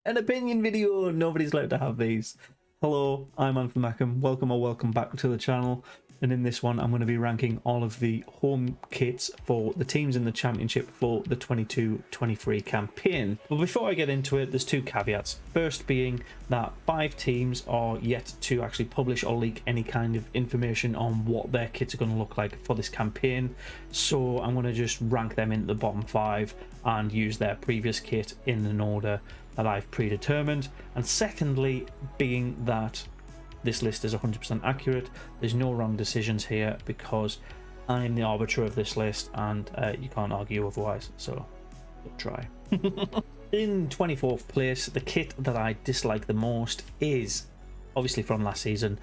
An opinion video. Nobody's allowed to have these. Hello, I'm Mackem. Welcome back to the channel. And in this one, I'm going to be ranking all of the home kits for the teams in the championship for the 22-23 campaign. But before I get into it, there's two caveats. First being that 5 teams are yet to actually publish or leak any kind of information on what their kits are going to look like for this campaign. So I'm going to just rank them into the bottom 5 and use their previous kit in an order that I've predetermined. And secondly, being that this list is 100% accurate, there's no wrong decisions here because I'm the arbiter of this list, and you can't argue otherwise, so don't try. In 24th place, the kit that I dislike the most is obviously from last season,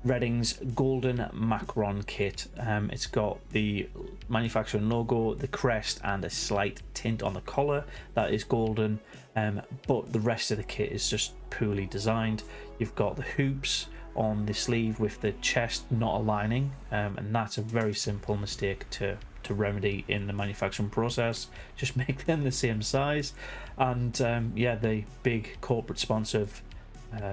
Reading's Golden Macron kit. It's got the manufacturing logo, the crest, and a slight tint on the collar that is golden, but the rest of the kit is just poorly designed. You've got the hoops on the sleeve with the chest not aligning, and that's a very simple mistake to remedy in the manufacturing process. Just make them the same size. And yeah, the big corporate sponsor of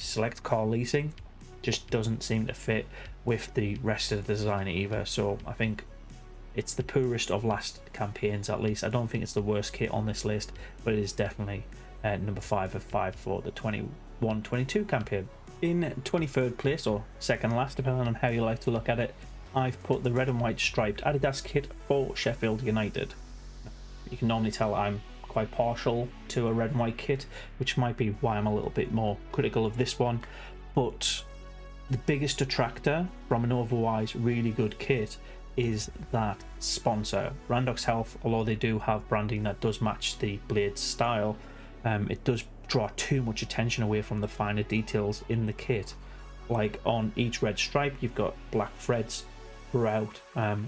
Select Car Leasing just doesn't seem to fit with the rest of the design either. So I think it's the poorest of last campaigns, at least. I don't think it's the worst kit on this list, but it is definitely number 5 of 5 for the 21-22 campaign. In 23rd place, or second last depending on how you like to look at it, I've put the red and white striped Adidas kit for Sheffield United. You can normally tell I'm quite partial to a red and white kit, which might be why I'm a little bit more critical of this one. But the biggest detractor from an otherwise really good kit is that sponsor. Randox Health, although they do have branding that does match the blade style, it does draw too much attention away from the finer details in the kit. Like on each red stripe, you've got black threads throughout,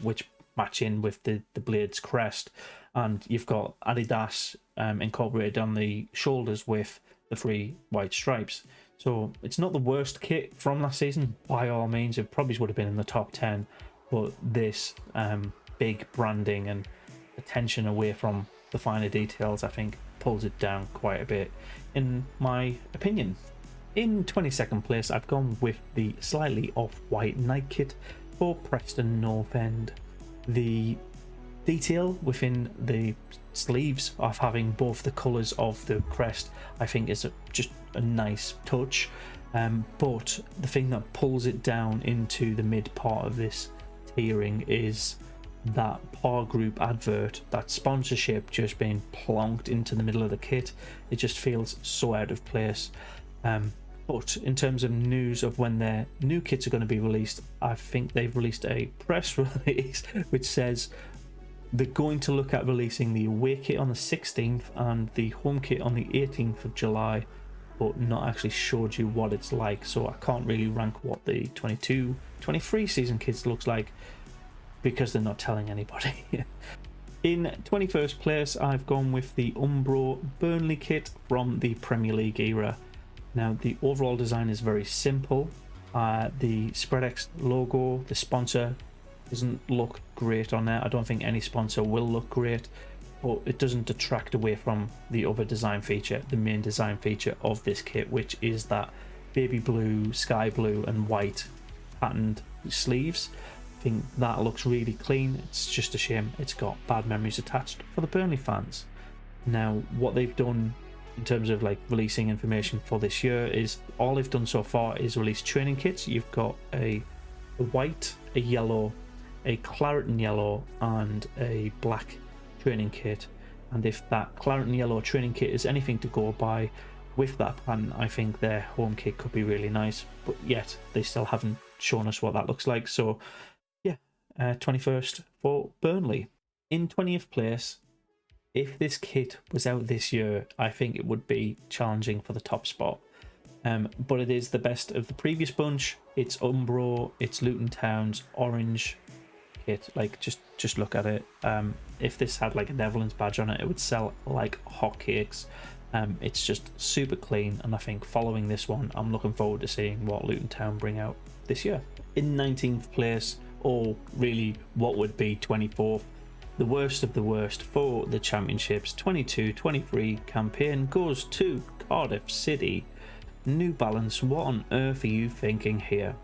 which match in with the blade's crest, and you've got Adidas incorporated on the shoulders with the 3 white stripes. So it's not the worst kit from last season by all means. It probably would have been in the top 10, but this big branding and attention away from the finer details, I think, pulls it down quite a bit in my opinion. In 22nd place, I've gone with the slightly off-white night kit for Preston North End. The detail within the sleeves of having both the colours of the crest, I think, is just a nice touch, but the thing that pulls it down into the mid part of this tiering is that Par Group advert, that sponsorship just being plonked into the middle of the kit. It just feels so out of place. But in terms of news of when their new kits are going to be released, I think they've released a press release which says they're going to look at releasing the away kit on the 16th and the home kit on the 18th of July, but not actually showed you what it's like. So I can't really rank what the 22-23 season kits looks like because they're not telling anybody. In 21st place, I've gone with the Umbro Burnley kit from the Premier League era. Now, the overall design is very simple. The SpreadX logo, the sponsor, doesn't look great on there. I don't think any sponsor will look great, but it doesn't detract away from the other design feature, the main design feature of this kit, which is that baby blue, sky blue and white patterned sleeves. I think that looks really clean. It's just a shame it's got bad memories attached for the Burnley fans. Now, what they've done in terms of like releasing information for this year is all they've done so far is release training kits. You've got a white, a yellow, a claret and yellow and a black training kit, and if that claret and yellow training kit is anything to go by with that pattern, I think their home kit could be really nice, but yet they still haven't shown us what that looks like. So yeah, 21st for Burnley. In 20th place, if this kit was out this year, I think it would be challenging for the top spot, but it is the best of the previous bunch. It's Umbro, it's Luton Town's orange kit. Like, just look at it. If this had like a Netherlands badge on it, it would sell like hotcakes. It's just super clean, and I think following this one, I'm looking forward to seeing what Luton Town bring out this year. In 19th place, or really what would be 24th, the worst of the worst for the championships 22-23 campaign goes to Cardiff City. New Balance, what on earth are you thinking here?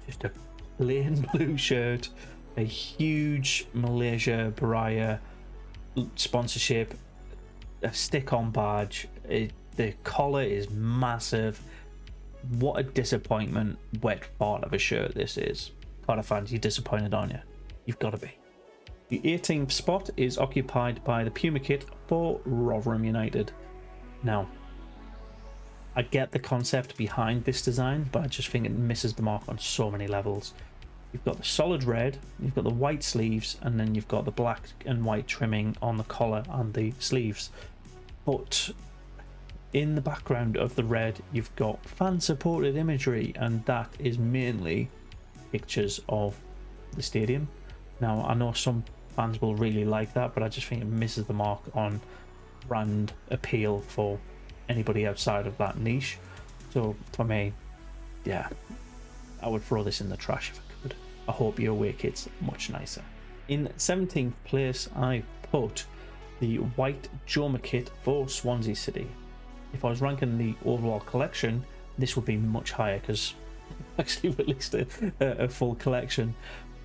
Just a plain blue shirt, a huge Malaysia Baraya sponsorship, a stick-on badge. The collar is massive. What a disappointment wet fart of a shirt this is. Cardiff fans, you're disappointed, aren't you? You've got to be. The 18th spot is occupied by the Puma kit for Rotherham United. Now, I get the concept behind this design, but I just think it misses the mark on so many levels. You've got the solid red, you've got the white sleeves, and then you've got the black and white trimming on the collar and the sleeves. But in the background of the red, you've got fan-supported imagery, and that is mainly pictures of the stadium. Now, I know some fans will really like that, but I just think it misses the mark on brand appeal for anybody outside of that niche. So for me, yeah, I would throw this in the trash if I could. I hope your away kit's much nicer. In 17th place, I put the white Joma kit for Swansea City. If I was ranking the overall collection, this would be much higher because I actually released a full collection.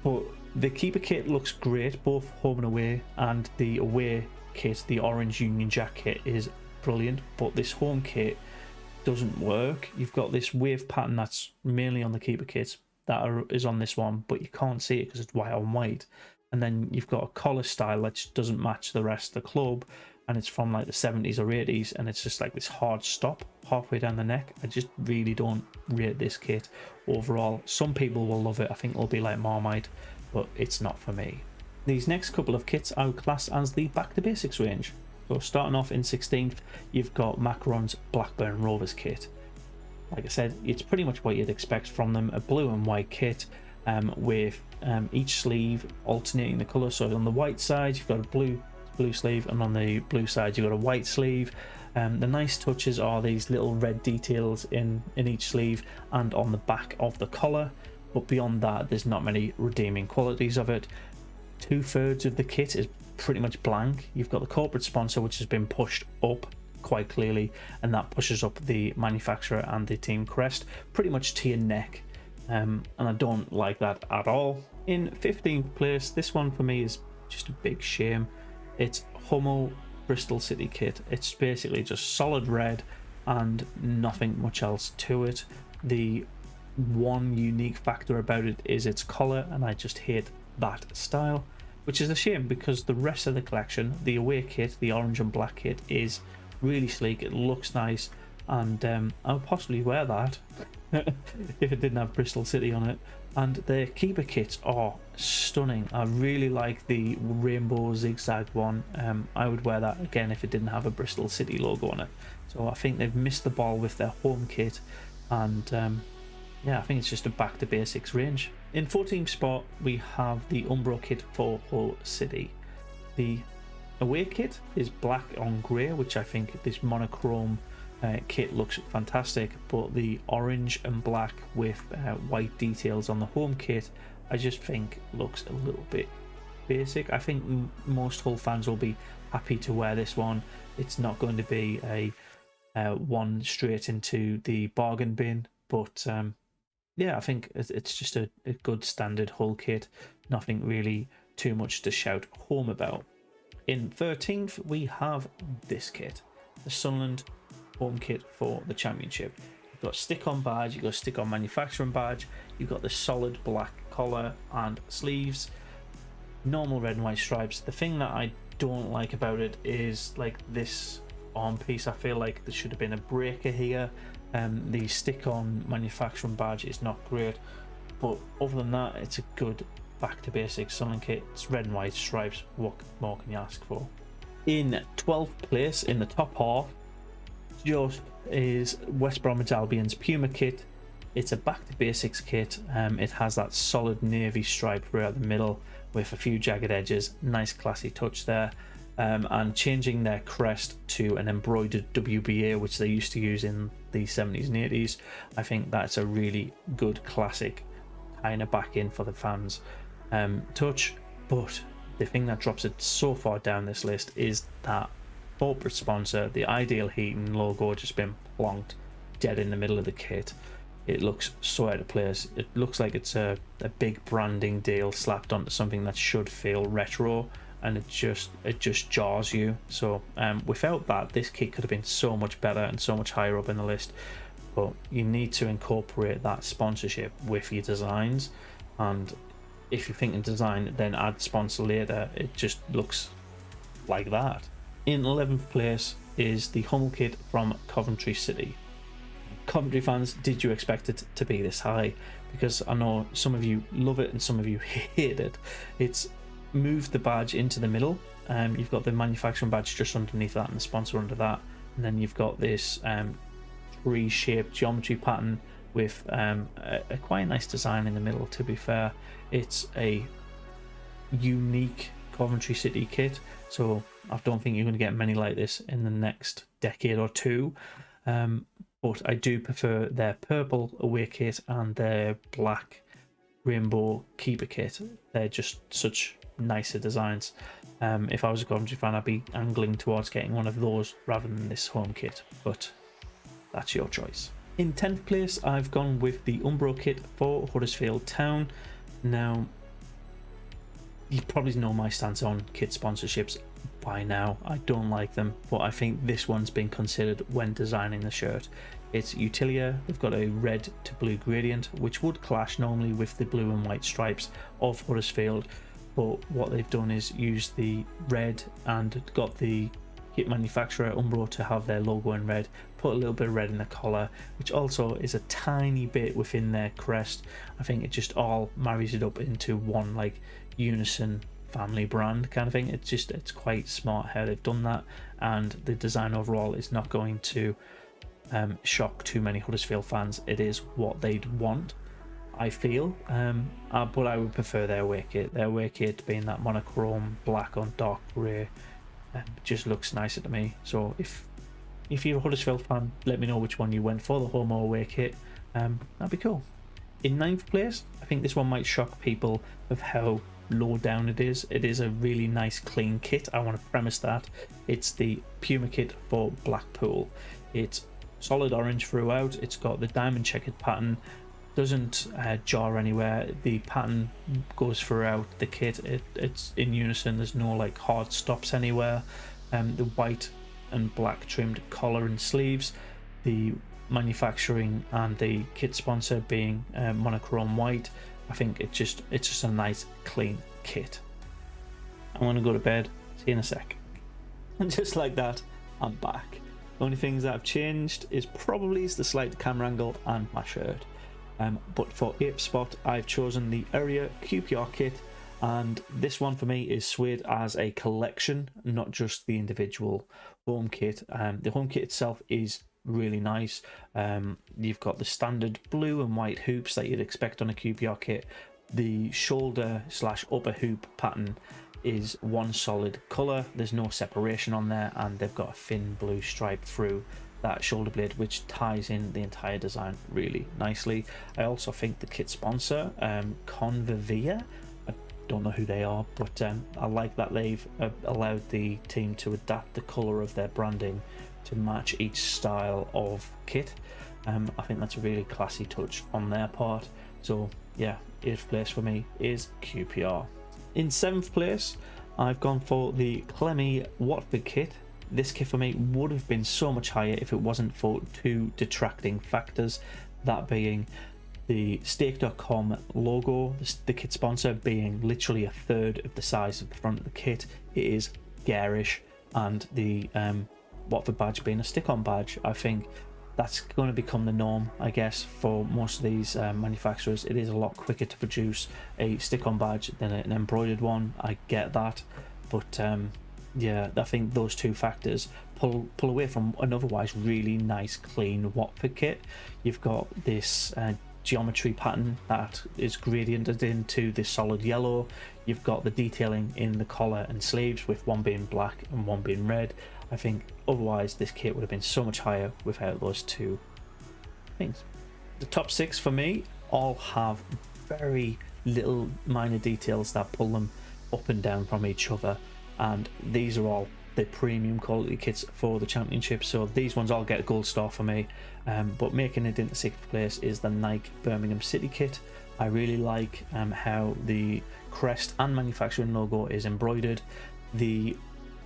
But the keeper kit looks great, both home and away, and the away kit, the orange Union Jack kit, is brilliant, but this home kit doesn't work. You've got this wave pattern that's mainly on the keeper kit that is on this one, but you can't see it because it's white on white. And then you've got a collar style that just doesn't match the rest of the club, and it's from like the 70s or 80s, and it's just like this hard stop halfway down the neck. I just really don't rate this kit overall. Some people will love it. I think it'll be like Marmite, but it's not for me. These next couple of kits I would class as the back to basics range. So starting off in 16th, you've got Macron's Blackburn Rovers kit. Like I said, it's pretty much what you'd expect from them, a blue and white kit with each sleeve alternating the colour. So on the white side, you've got a blue sleeve, and on the blue side, you've got a white sleeve. The nice touches are these little red details in each sleeve and on the back of the collar. But beyond that, there's not many redeeming qualities of it. 2/3 of the kit is pretty much blank. You've got the corporate sponsor, which has been pushed up quite clearly, and that pushes up the manufacturer and the team crest pretty much to your neck, and I don't like that at all. In 15th place, this one for me is just a big shame. It's Hummel Bristol City kit. It's basically just solid red and nothing much else to it. The one unique factor about it is its collar, and I just hate that style, which is a shame because the rest of the collection, the away kit, the orange and black kit, is really sleek. It looks nice, and I would possibly wear that if it didn't have Bristol City on it. And the keeper kits are stunning. I really like the rainbow zigzag one. I would wear that again if it didn't have a Bristol City logo on it. So I think they've missed the ball with their home kit, and yeah, I think it's just a back to basics range. In 14th spot, we have the Umbro kit for Hull City. The away kit is black on grey, which I think this monochrome kit looks fantastic, but the orange and black with white details on the home kit, I just think looks a little bit basic. I think most Hull fans will be happy to wear this one. It's not going to be a one straight into the bargain bin, but yeah, I think it's just a good standard Hull kit. Nothing really too much to shout home about. In 13th, we have this kit, the Sunderland home kit for the Championship. You've got stick-on badge, you've got stick-on manufacturing badge, you've got the solid black collar and sleeves, normal red and white stripes. The thing that I don't like about it is like this arm piece. I feel like there should have been a breaker here. The stick-on manufacturing badge is not great, but other than that, it's a good back to basics Sunderland kit. It's red and white stripes. What more can you ask for? In 12th place, in the top half, just is West Bromwich Albion's Puma kit. It's a back to basics kit. It has that solid navy stripe throughout the middle with a few jagged edges. Nice classy touch there. And changing their crest to an embroidered WBA, which they used to use in the 70s and 80s. I think that's a really good classic kind of back in for the fans touch. But the thing that drops it so far down this list is that corporate sponsor, the Ideal Heating logo just been plonked dead in the middle of the kit. It looks so out of place. It looks like it's a big branding deal slapped onto something that should feel retro, and it just jars you. So without that, this kit could have been so much better and so much higher up in the list. But you need to incorporate that sponsorship with your designs, and if you're thinking design, then add sponsor later. It just looks like that. In 11th place is the Hummel kit from Coventry City. Coventry fans, did you expect it to be this high? Because I know some of you love it and some of you hate it. It's moved the badge into the middle. You've got the manufacturing badge just underneath that and the sponsor under that, and then you've got this tree-shaped geometry pattern with a quite nice design in the middle. To be fair, it's a unique Coventry City kit, so I don't think you're going to get many like this in the next decade or two. But I do prefer their purple away kit and their black rainbow keeper kit. They're just such nicer designs. If I was a Coventry fan, I'd be angling towards getting one of those rather than this home kit, but that's your choice. In 10th place, I've gone with the Umbro kit for Huddersfield Town. Now, you probably know my stance on kit sponsorships by now. I don't like them, but I think this one's been considered when designing the shirt. It's Utilia. They've got a red to blue gradient, which would clash normally with the blue and white stripes of Huddersfield, but what they've done is use the red and got the kit manufacturer Umbro to have their logo in red, put a little bit of red in the collar, which also is a tiny bit within their crest. I think it just all marries it up into one like unison family brand kind of thing. It's quite smart how they've done that, and the design overall is not going to shock too many Huddersfield fans. It is what they'd want, I feel, but I would prefer their away kit. Their away kit being that monochrome black on dark grey, just looks nicer to me. So if you're a Huddersfield fan, let me know which one you went for, the home or away kit. That'd be cool. In 9th place, I think this one might shock people of how low down it is. It is a really nice clean kit. I want to premise that. It's the Puma kit for Blackpool. It's solid orange throughout. It's got the diamond checkered pattern, doesn't jar anywhere. The pattern goes throughout the kit. It's in unison. There's no like hard stops anywhere. The white and black trimmed collar and sleeves, the manufacturing and the kit sponsor being monochrome white. I think it's just a nice clean kit. I'm gonna go to bed. See you in a sec. And just like that, I'm back. The only things that have changed is probably the slight camera angle and my shirt. But for 8th spot, I've chosen the Area QPR kit, and this one for me is swayed as a collection, not just the individual home kit. The home kit itself is really nice. You've got the standard blue and white hoops that you'd expect on a QPR kit. The shoulder / upper hoop pattern is one solid colour. There's no separation on there, and they've got a thin blue stripe through that shoulder blade, which ties in the entire design really nicely. I also think the kit sponsor, Convivia, I don't know who they are, but I like that they've allowed the team to adapt the colour of their branding to match each style of kit. I think that's a really classy touch on their part. So yeah, 8th place for me is QPR. In 7th place, I've gone for the Clemmy Watford kit. This kit for me would have been so much higher if it wasn't for two detracting factors, that being the stake.com logo, the kit sponsor being literally a third of the size of the front of the kit. It is garish, and the Watford badge being a stick-on badge, I think that's going to become the norm, I guess, for most of these manufacturers. It is a lot quicker to produce a stick-on badge than an embroidered one. I get that, but yeah, I think those two factors pull away from an otherwise really nice, clean Watford kit. You've got this geometry pattern that is gradiented into this solid yellow. You've got the detailing in the collar and sleeves, with one being black and one being red. I think otherwise this kit would have been so much higher without those two things. The top 6 for me all have very little minor details that pull them up and down from each other, and these are all the premium quality kits for the championship, so these ones all get a gold star for me. But making it into 6th place is the Nike Birmingham City kit. I really like how the crest and manufacturing logo is embroidered. The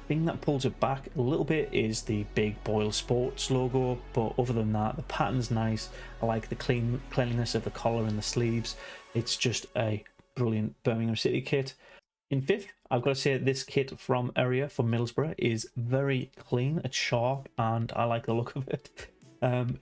thing that pulls it back a little bit is the big Boyle Sports logo, but other than that, the pattern's nice. I like the cleanliness of the collar and the sleeves. It's just a brilliant Birmingham City kit. In 5th, I've got to say this kit from Area for Middlesbrough is very clean, it's sharp, and I like the look of it.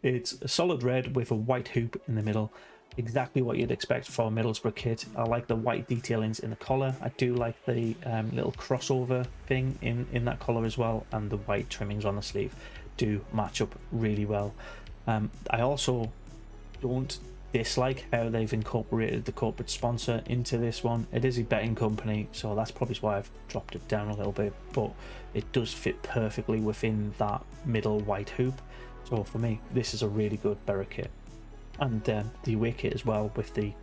It's a solid red with a white hoop in the middle. Exactly what you'd expect for a Middlesbrough kit. I like the white detailings in the collar. I do like the little crossover thing in that collar as well, and the white trimmings on the sleeve do match up really well. I also don't dislike how they've incorporated the corporate sponsor into this one. It is a betting company, so that's probably why I've dropped it down a little bit, but it does fit perfectly within that middle white hoop. So for me, this is a really good Berra kit. And the away kit as well, with the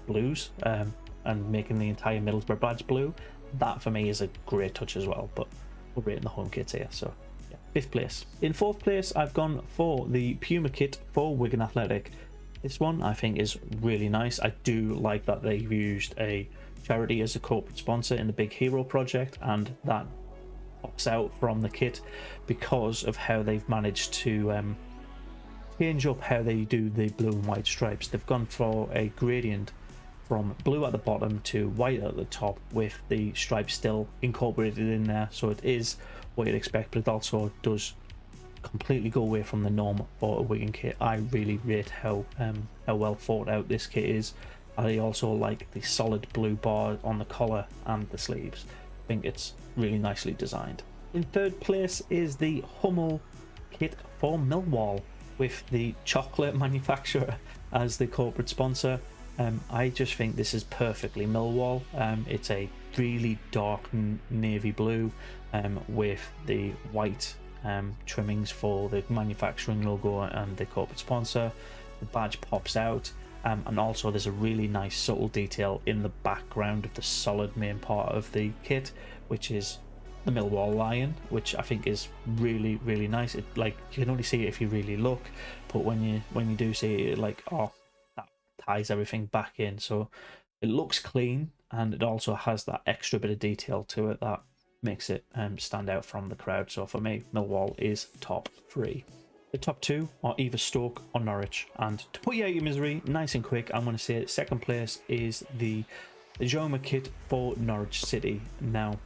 blues and making the entire Middlesbrough badge blue, that for me is a great touch as well. But we're rating the home kits here, so yeah. 5th place. In 4th place, I've gone for the Puma kit for Wigan Athletic. This one I think is really nice. I do like that they've used a charity as a corporate sponsor in the Big Hero project, and that pops out from the kit because of how they've managed to change up how they do the blue and white stripes. They've gone for a gradient from blue at the bottom to white at the top, with the stripes still incorporated in there, so it is what you'd expect, but it also does completely go away from the norm for a Wigan kit. I really rate how well thought out this kit is. I also like the solid blue bar on the collar and the sleeves. I think it's really nicely designed. In 3rd place is the Hummel kit for Millwall, with the chocolate manufacturer as the corporate sponsor. I just think this is perfectly Millwall. It's a really dark navy blue with the white trimmings for the manufacturing logo and the corporate sponsor. The badge pops out, and also there's a really nice subtle detail in the background of the solid main part of the kit, which is the Millwall lion, which I think is really, really nice. It, like, you can only see it if you really look, but when you do see it, like, oh, that ties everything back in. So it looks clean, and it also has that extra bit of detail to it that makes it stand out from the crowd. So for me, Millwall is top 3. The top 2 are either Stoke or Norwich, and to put you out of your misery nice and quick, I'm going to say 2nd place is the Sajami kit for Norwich City. Now,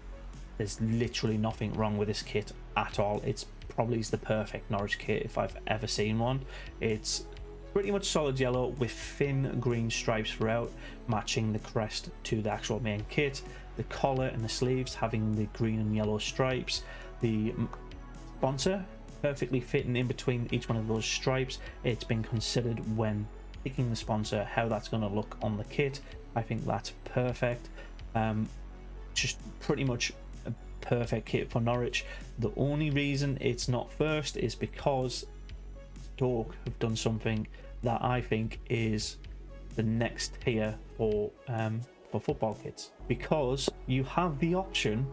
there's literally nothing wrong with this kit at all. It's probably the perfect Norwich kit if I've ever seen one. It's pretty much solid yellow with thin green stripes throughout, matching the crest to the actual main kit. The collar and the sleeves having the green and yellow stripes. The sponsor perfectly fitting in between each one of those stripes. It's been considered when picking the sponsor how that's going to look on the kit. I think that's perfect. Just pretty much a perfect kit for Norwich. The only reason it's not first is because Stoke have done something that I think is the next tier for football kits, because you have the option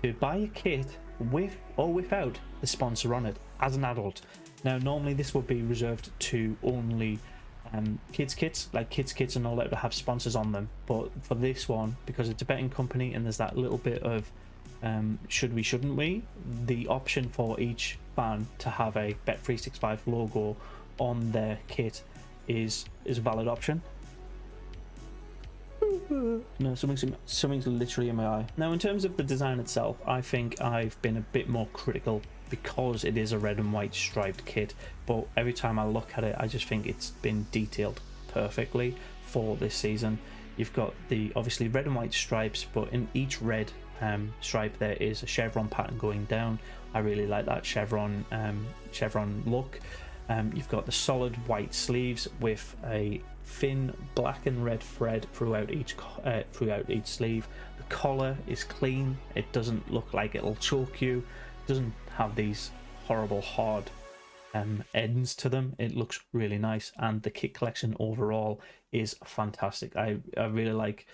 to buy a kit with or without the sponsor on it as an adult. Now, normally this would be reserved to only kids kits, like kids kits are not allowed to have sponsors on them, but for this one, because it's a betting company and there's that little bit of should we, shouldn't we, the option for each fan to have a Bet365 logo on their kit is a valid option. No, something's literally in my eye. Now, in terms of the design itself, I think I've been a bit more critical because it is a red and white striped kit, but every time I look at it, I just think it's been detailed perfectly for this season. You've got the obviously red and white stripes, but in each red stripe there is a chevron pattern going down. I really like that chevron look. You've got the solid white sleeves with a thin black and red thread throughout each sleeve. The collar is clean. It doesn't look like it'll choke you. It doesn't have these horrible hard ends to them. It looks really nice, and the kit collection overall is fantastic. I really like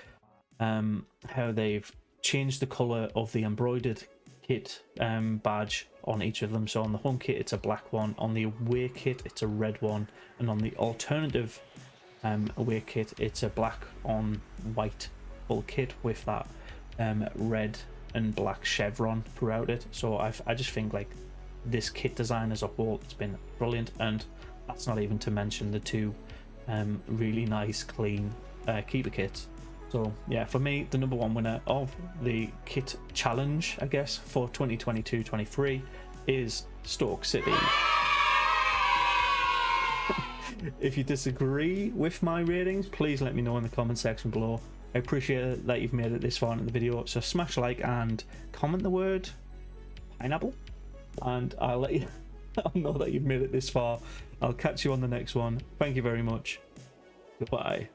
how they've changed the color of the embroidered kit badge on each of them. So on the home kit it's a black one, on the away kit it's a red one, and on the alternative away kit it's a black on white full kit with that red and black chevron throughout it. So I just think like this kit design as a whole, it's been brilliant, and that's not even to mention the two really nice clean keeper kits. So yeah, for me, the number one winner of the kit challenge, I guess, for 2022-23 is Stoke City. If you disagree with my ratings, please let me know in the comment section below. I appreciate that you've made it this far into the video, so smash like and comment the word pineapple, and I'll let you know that you've made it this far. I'll catch you on the next one. Thank you very much. Goodbye.